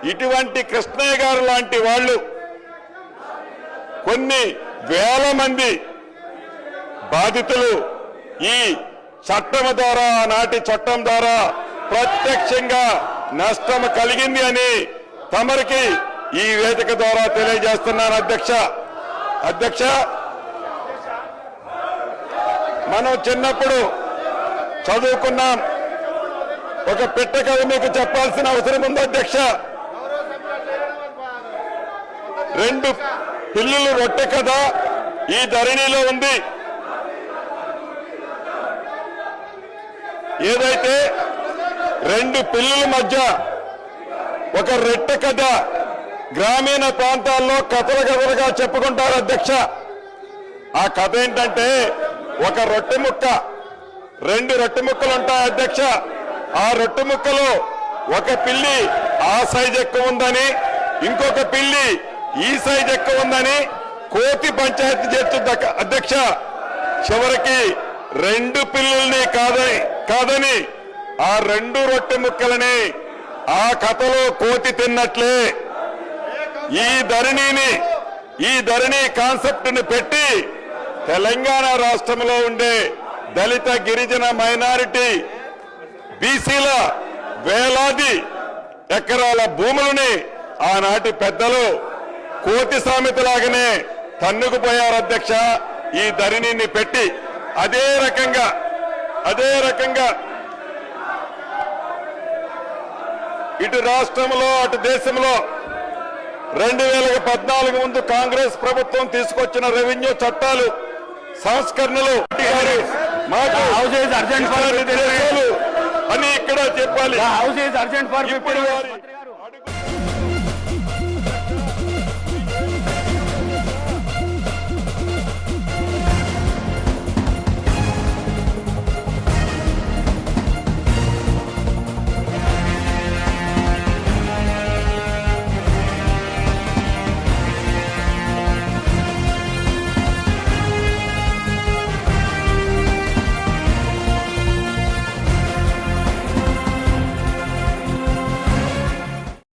ఇటువంటి కృష్ణయ్య గారు లాంటి వాళ్ళు కొన్ని వేల మంది బాధితులు ఈ చట్టం ద్వారా, నాటి చట్టం ద్వారా ప్రత్యక్షంగా నష్టం కలిగింది అని తమరికి ఈ వేదిక ద్వారా తెలియజేస్తున్నాను అధ్యక్ష మనం చిన్నప్పుడు చదువుకున్నాం. ఒక పిట్ట కథ మీకు చెప్పాల్సిన అవసరం ఉంది అధ్యక్ష. 2 పిల్లులు రొట్టె కథ ఈ ధరణిలో ఉంది. ఏదైతే 2 పిల్లుల మధ్య ఒక రొట్టె కథ గ్రామీణ ప్రాంతాల్లో కథలుగా చెప్పుకుంటారు అధ్యక్ష. ఆ కథ ఏంటంటే, ఒక రొట్టె ముక్క, 2 రొట్టె ముక్కలు ఉంటాయి అధ్యక్ష. ఆ రొట్టె ముక్కలో ఒక పిల్లి ఆ సైజ్ ఎక్కువ ఉందని, ఇంకొక పిల్లి ఈ సైజ్ ఎక్కువ ఉందని కోతి పంచాయతీ చేస్తుంది అధ్యక్ష. చివరికి 2 పిల్లుల్ని కాదని ఆ 2 రొట్టె ముక్కలని ఆ కథలో కోతి తిన్నట్లే ఈ ధరణి కాన్సెప్ట్ ని పెట్టి తెలంగాణ రాష్ట్రంలో ఉండే దళిత, గిరిజన, మైనారిటీ, బీసీల వేలాది ఎకరాల భూములని ఆనాటి పెద్దలు కోతి సామెతలాగానే తన్నుకుపోయారు అధ్యక్ష. ఈ ధరణిని పెట్టి అదే రకంగా ఇటు రాష్ట్రంలో అటు దేశంలో 2014 ముందు కాంగ్రెస్ ప్రభుత్వం తీసుకొచ్చిన రెవెన్యూ చట్టాలు, సంస్కరణలు అని ఇక్కడ చెప్పాలి.